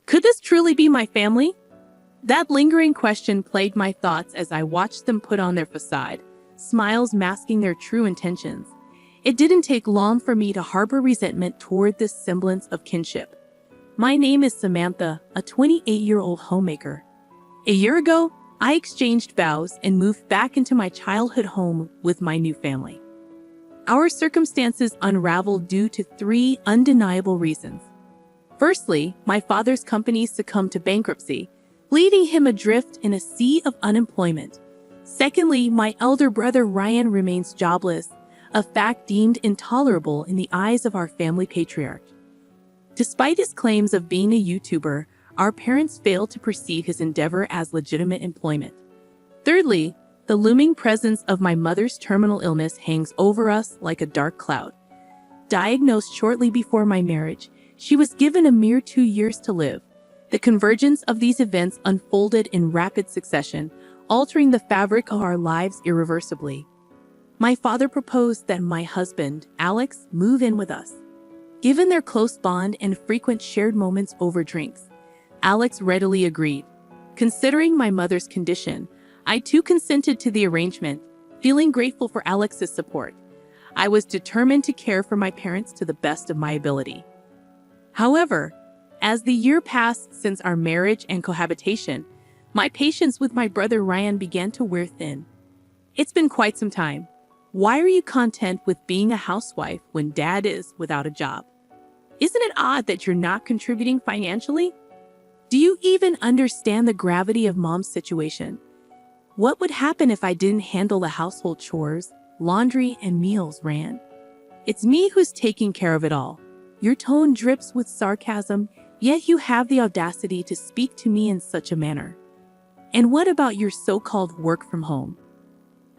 Could this truly be my family? That lingering question plagued my thoughts as I watched them put on their facade, smiles masking their true intentions. It didn't take long for me to harbor resentment toward this semblance of kinship. My name is Samantha, a 28-year-old homemaker. A year ago, I exchanged vows and moved back into my childhood home with my new family. Our circumstances unraveled due to three undeniable reasons. Firstly, my father's company succumbed to bankruptcy, leaving him adrift in a sea of unemployment. Secondly, my elder brother Ryan remains jobless, a fact deemed intolerable in the eyes of our family patriarch. Despite his claims of being a YouTuber, our parents failed to perceive his endeavor as legitimate employment. Thirdly, the looming presence of my mother's terminal illness hangs over us like a dark cloud. Diagnosed shortly before my marriage, she was given a mere 2 years to live. The convergence of these events unfolded in rapid succession, altering the fabric of our lives irreversibly. My father proposed that my husband, Alex, move in with us. Given their close bond and frequent shared moments over drinks, Alex readily agreed. Considering my mother's condition, I too consented to the arrangement, feeling grateful for Alex's support. I was determined to care for my parents to the best of my ability. However, as the year passed since our marriage and cohabitation, my patience with my brother Ryan began to wear thin. It's been quite some time. Why are you content with being a housewife when dad is without a job? Isn't it odd that you're not contributing financially? Do you even understand the gravity of mom's situation? What would happen if I didn't handle the household chores, laundry, and meals, Ryan? It's me who's taking care of it all. Your tone drips with sarcasm, yet you have the audacity to speak to me in such a manner. And what about your so-called work from home?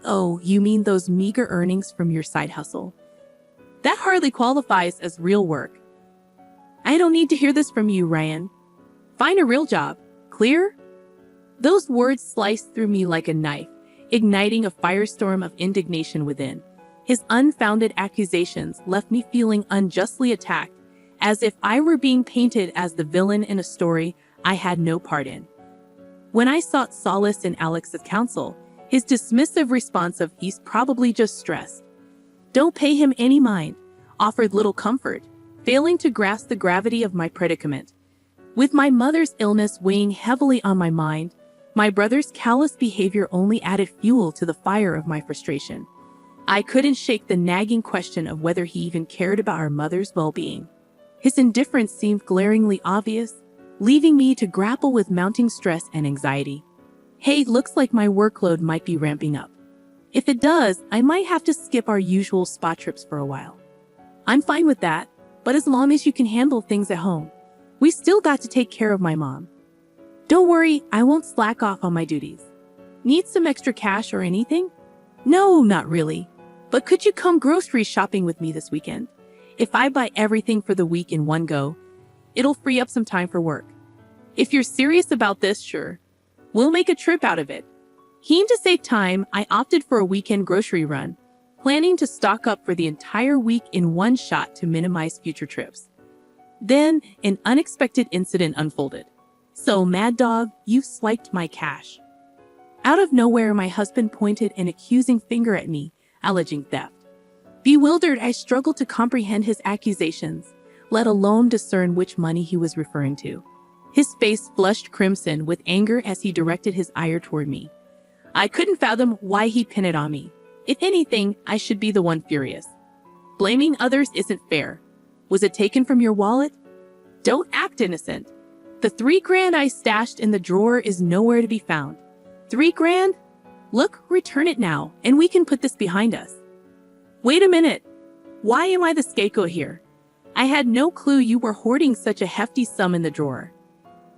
Oh, you mean those meager earnings from your side hustle? That hardly qualifies as real work. I don't need to hear this from you, Ryan. Find a real job. Clear? Those words sliced through me like a knife, igniting a firestorm of indignation within. His unfounded accusations left me feeling unjustly attacked, as if I were being painted as the villain in a story I had no part in. When I sought solace in Alex's counsel, his dismissive response of "he's probably just stressed, don't pay him any mind," offered little comfort, failing to grasp the gravity of my predicament. With my mother's illness weighing heavily on my mind, my brother's callous behavior only added fuel to the fire of my frustration. I couldn't shake the nagging question of whether he even cared about our mother's well-being. His indifference seemed glaringly obvious, leaving me to grapple with mounting stress and anxiety. Hey, looks like my workload might be ramping up. If it does, I might have to skip our usual spa trips for a while. I'm fine with that, but as long as you can handle things at home, we still got to take care of my mom. Don't worry, I won't slack off on my duties. Need some extra cash or anything? No, not really. But could you come grocery shopping with me this weekend? If I buy everything for the week in one go, it'll free up some time for work. If you're serious about this, sure. We'll make a trip out of it. Keen to save time, I opted for a weekend grocery run, planning to stock up for the entire week in one shot to minimize future trips. Then, an unexpected incident unfolded. So, Mad Dog, you swiped my cash. Out of nowhere, my husband pointed an accusing finger at me, alleging theft. Bewildered, I struggled to comprehend his accusations, let alone discern which money he was referring to. His face flushed crimson with anger as he directed his ire toward me. I couldn't fathom why he'd pin it on me. If anything, I should be the one furious. Blaming others isn't fair. Was it taken from your wallet? Don't act innocent. The $3,000 I stashed in the drawer is nowhere to be found. $3,000? Look, return it now, and we can put this behind us. Wait a minute. Why am I the scapegoat here? I had no clue you were hoarding such a hefty sum in the drawer.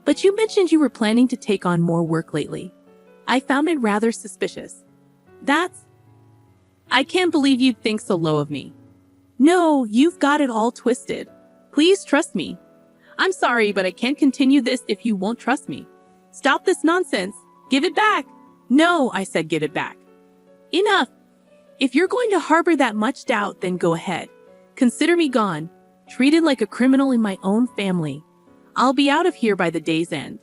But you mentioned you were planning to take on more work lately. I found it rather suspicious. I can't believe you'd think so low of me. No, you've got it all twisted. Please trust me. I'm sorry, but I can't continue this if you won't trust me. Stop this nonsense. Give it back. No, I said give it back. Enough. If you're going to harbor that much doubt, then go ahead. Consider me gone, treated like a criminal in my own family. I'll be out of here by the day's end.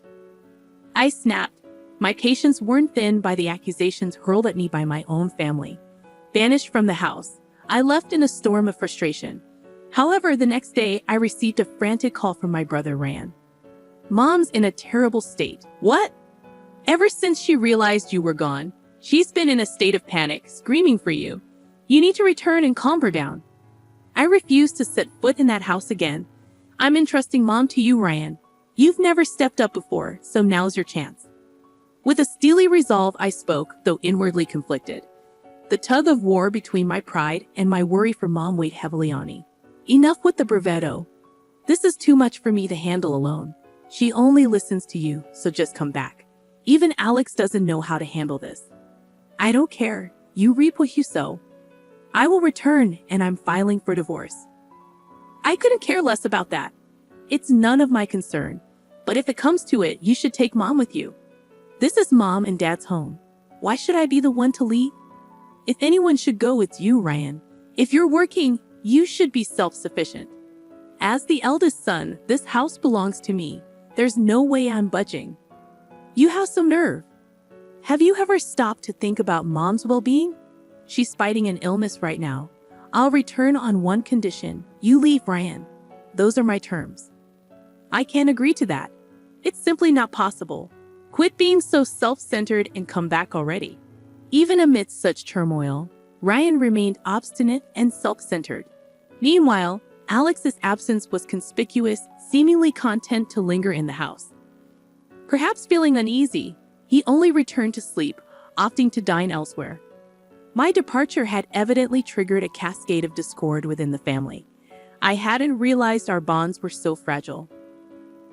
I snapped. My patience worn thin by the accusations hurled at me by my own family. Banished from the house, I left in a storm of frustration. However, the next day, I received a frantic call from my brother Ryan. Mom's in a terrible state. What? Ever since she realized you were gone, she's been in a state of panic, screaming for you. You need to return and calm her down. I refuse to set foot in that house again. I'm entrusting Mom to you, Ryan. You've never stepped up before, so now's your chance. With a steely resolve, I spoke, though inwardly conflicted. The tug of war between my pride and my worry for Mom weighed heavily on me. Enough with the bravado. This is too much for me to handle alone. She only listens to you, so just come back. Even Alex doesn't know how to handle this. I don't care. You reap what you sow. I will return, and I'm filing for divorce. I couldn't care less about that. It's none of my concern. But if it comes to it, you should take Mom with you. This is Mom and Dad's home. Why should I be the one to leave? If anyone should go, it's you, Ryan. If you're working, you should be self-sufficient. As the eldest son, this house belongs to me. There's no way I'm budging. You have some nerve. Have you ever stopped to think about Mom's well-being? She's fighting an illness right now. I'll return on one condition. You leave, Ryan. Those are my terms. I can't agree to that. It's simply not possible. Quit being so self-centered and come back already. Even amidst such turmoil, Ryan remained obstinate and self-centered. Meanwhile, Alex's absence was conspicuous, seemingly content to linger in the house. Perhaps feeling uneasy, he only returned to sleep, opting to dine elsewhere. My departure had evidently triggered a cascade of discord within the family. I hadn't realized our bonds were so fragile.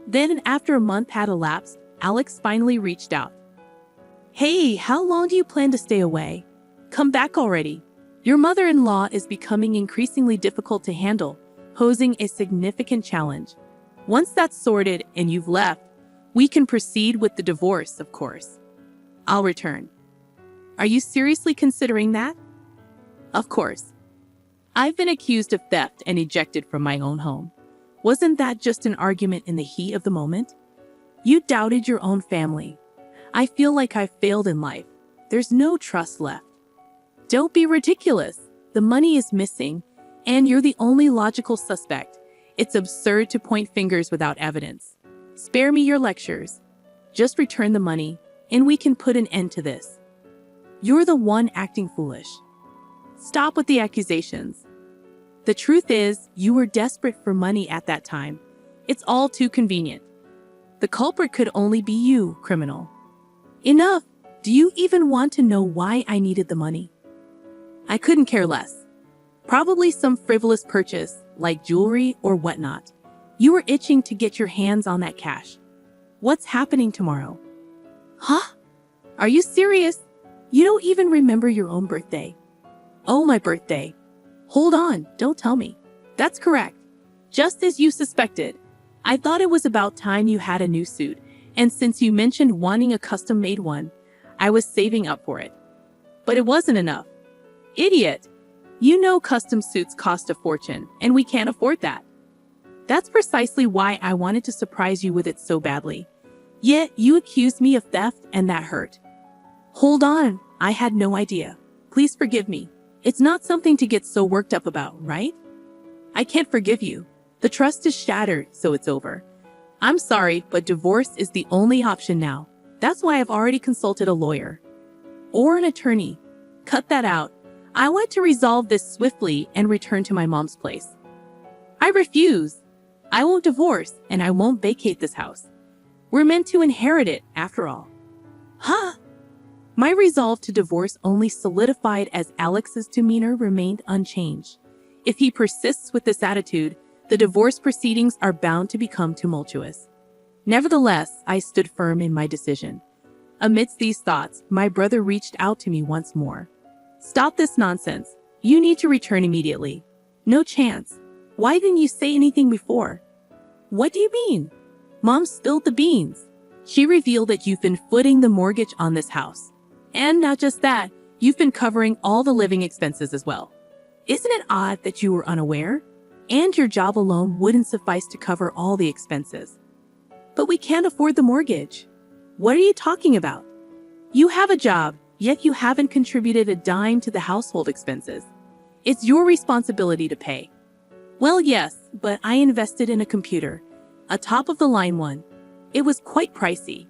Then, after a month had elapsed, Alex finally reached out. Hey, how long do you plan to stay away? Come back already. Your mother-in-law is becoming increasingly difficult to handle, posing a significant challenge. Once that's sorted and you've left, we can proceed with the divorce, of course. I'll return. Are you seriously considering that? Of course. I've been accused of theft and ejected from my own home. Wasn't that just an argument in the heat of the moment? You doubted your own family. I feel like I've failed in life. There's no trust left. Don't be ridiculous. The money is missing, and you're the only logical suspect. It's absurd to point fingers without evidence. Spare me your lectures. Just return the money, and we can put an end to this. You're the one acting foolish. Stop with the accusations. The truth is, you were desperate for money at that time. It's all too convenient. The culprit could only be you, criminal. Enough! Do you even want to know why I needed the money? I couldn't care less. Probably some frivolous purchase, like jewelry or whatnot. You were itching to get your hands on that cash. What's happening tomorrow? Huh? Are you serious? You don't even remember your own birthday. Oh, my birthday. Hold on, don't tell me. That's correct. Just as you suspected. I thought it was about time you had a new suit, and since you mentioned wanting a custom-made one, I was saving up for it. But it wasn't enough. Idiot! You know custom suits cost a fortune, and we can't afford that. That's precisely why I wanted to surprise you with it so badly. Yet you accused me of theft, and that hurt. Hold on, I had no idea. Please forgive me. It's not something to get so worked up about, right? I can't forgive you. The trust is shattered, so it's over. I'm sorry, but divorce is the only option now. That's why I've already consulted a lawyer. Or an attorney. Cut that out. I want to resolve this swiftly and return to my mom's place. I refuse. I won't divorce, and I won't vacate this house. We're meant to inherit it, after all. Huh? My resolve to divorce only solidified as Alex's demeanor remained unchanged. If he persists with this attitude, the divorce proceedings are bound to become tumultuous. Nevertheless, I stood firm in my decision. Amidst these thoughts, my brother reached out to me once more. Stop this nonsense. You need to return immediately. No chance. Why didn't you say anything before? What do you mean? Mom spilled the beans. She revealed that you've been footing the mortgage on this house. And not just that, you've been covering all the living expenses as well. Isn't it odd that you were unaware? And your job alone wouldn't suffice to cover all the expenses. But we can't afford the mortgage. What are you talking about? You have a job, yet you haven't contributed a dime to the household expenses. It's your responsibility to pay. Well, yes, but I invested in a computer, a top-of-the-line one. It was quite pricey.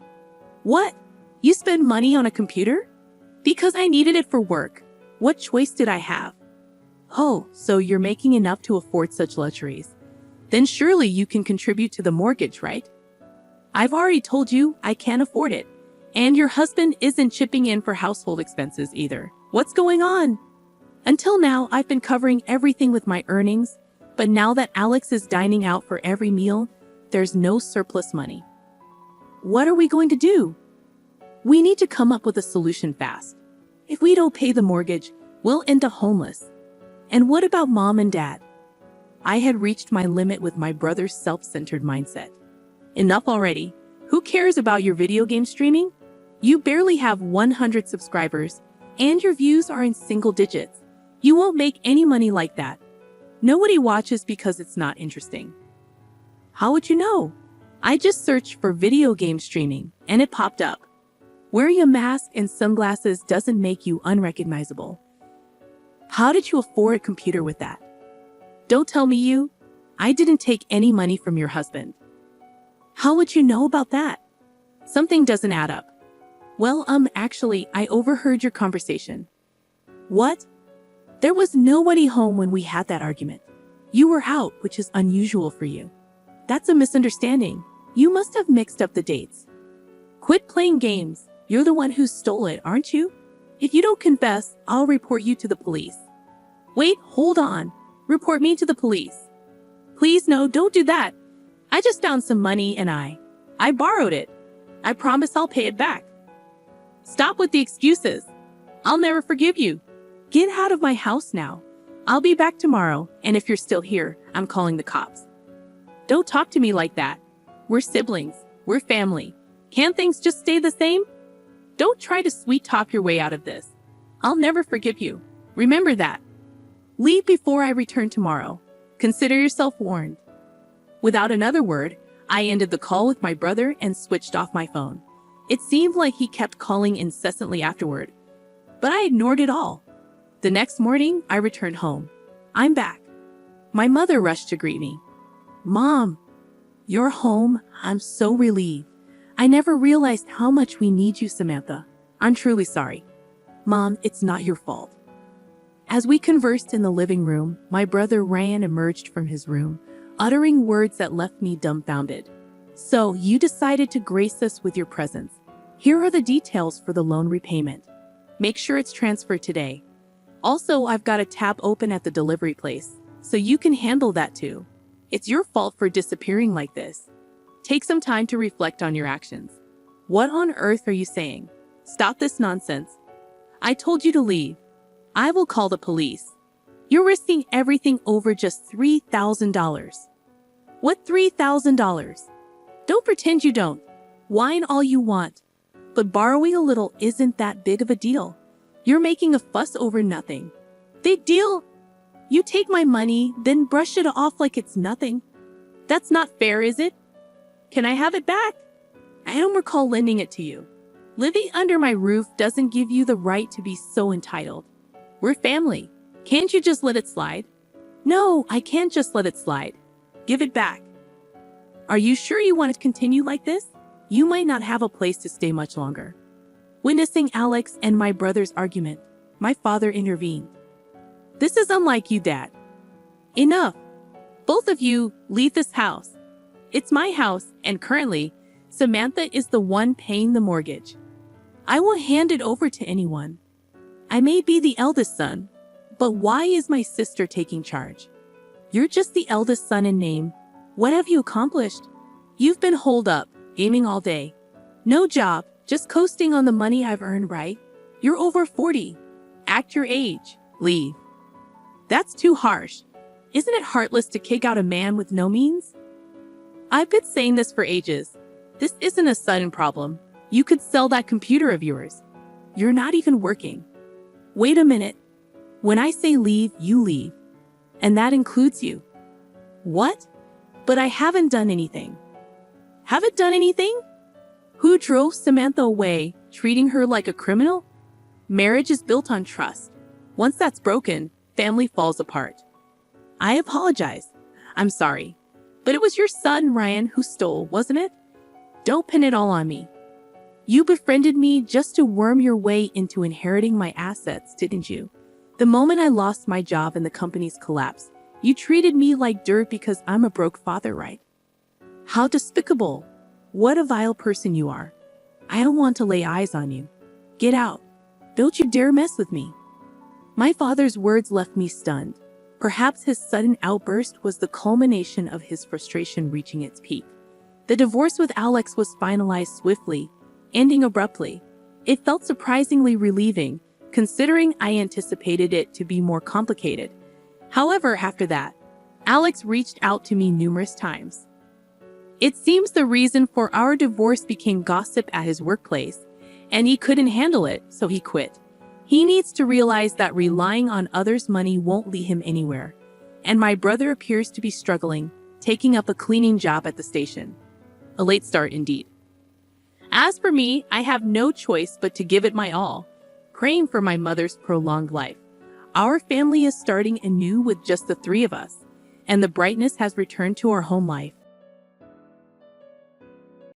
What? You spend money on a computer? Because I needed it for work. What choice did I have? Oh, so you're making enough to afford such luxuries. Then surely you can contribute to the mortgage, right? I've already told you I can't afford it. And your husband isn't chipping in for household expenses either. What's going on? Until now, I've been covering everything with my earnings, but now that Alex is dining out for every meal, there's no surplus money. What are we going to do? We need to come up with a solution fast. If we don't pay the mortgage, we'll end up homeless. And what about mom and dad? I had reached my limit with my brother's self-centered mindset. Enough already. Who cares about your video game streaming? You barely have 100 subscribers, and your views are in single digits. You won't make any money like that. Nobody watches because it's not interesting. How would you know? I just searched for video game streaming, and it popped up. Wearing a mask and sunglasses doesn't make you unrecognizable. How did you afford a computer with that? Don't tell me you. I didn't take any money from your husband. How would you know about that? Something doesn't add up. Well, actually, I overheard your conversation. What? There was nobody home when we had that argument. You were out, which is unusual for you. That's a misunderstanding. You must have mixed up the dates. Quit playing games. You're the one who stole it, aren't you? If you don't confess, I'll report you to the police. Wait, hold on. Report me to the police. Please, no, don't do that. I just found some money and I borrowed it. I promise I'll pay it back. Stop with the excuses. I'll never forgive you. Get out of my house now. I'll be back tomorrow, and if you're still here, I'm calling the cops. Don't talk to me like that. We're siblings. We're family. Can't things just stay the same? Don't try to sweet-talk your way out of this. I'll never forgive you. Remember that. Leave before I return tomorrow. Consider yourself warned. Without another word, I ended the call with my brother and switched off my phone. It seemed like he kept calling incessantly afterward, but I ignored it all. The next morning, I returned home. I'm back. My mother rushed to greet me. Mom, you're home. I'm so relieved. I never realized how much we need you, Samantha. I'm truly sorry. Mom, it's not your fault. As we conversed in the living room, my brother Ryan emerged from his room, uttering words that left me dumbfounded. So, you decided to grace us with your presence. Here are the details for the loan repayment. Make sure it's transferred today. Also, I've got a tab open at the delivery place, so you can handle that too. It's your fault for disappearing like this. Take some time to reflect on your actions. What on earth are you saying? Stop this nonsense. I told you to leave. I will call the police. You're risking everything over just $3,000. What $3,000? Don't pretend you don't. Whine all you want. But borrowing a little isn't that big of a deal. You're making a fuss over nothing. Big deal? You take my money, then brush it off like it's nothing. That's not fair, is it? Can I have it back? I don't recall lending it to you. Living under my roof doesn't give you the right to be so entitled. We're family. Can't you just let it slide? No, I can't just let it slide. Give it back. Are you sure you want to continue like this? You might not have a place to stay much longer. Witnessing Alex and my brother's argument, my father intervened. This is unlike you, Dad. Enough. Both of you leave this house. It's my house, and currently, Samantha is the one paying the mortgage. I won't hand it over to anyone. I may be the eldest son, but why is my sister taking charge? You're just the eldest son in name. What have you accomplished? You've been holed up, gaming all day. No job, just coasting on the money I've earned, right? You're over 40. Act your age. Leave. That's too harsh. Isn't it heartless to kick out a man with no means? I've been saying this for ages. This isn't a sudden problem. You could sell that computer of yours. You're not even working. Wait a minute. When I say leave, you leave. And that includes you. What? But I haven't done anything. Haven't done anything? Who drove Samantha away, treating her like a criminal? Marriage is built on trust. Once that's broken, family falls apart. I apologize. I'm sorry. But it was your son, Ryan, who stole, wasn't it? Don't pin it all on me. You befriended me just to worm your way into inheriting my assets, didn't you? The moment I lost my job and the company's collapse, you treated me like dirt because I'm a broke father, right? How despicable. What a vile person you are. I don't want to lay eyes on you. Get out. Don't you dare mess with me. My father's words left me stunned. Perhaps his sudden outburst was the culmination of his frustration reaching its peak. The divorce with Alex was finalized swiftly, ending abruptly. It felt surprisingly relieving, considering I anticipated it to be more complicated. However, after that, Alex reached out to me numerous times. It seems the reason for our divorce became gossip at his workplace, and he couldn't handle it, so he quit. He needs to realize that relying on others' money won't lead him anywhere. And my brother appears to be struggling, taking up a cleaning job at the station. A late start indeed. As for me, I have no choice but to give it my all, praying for my mother's prolonged life. Our family is starting anew with just the three of us, and the brightness has returned to our home life.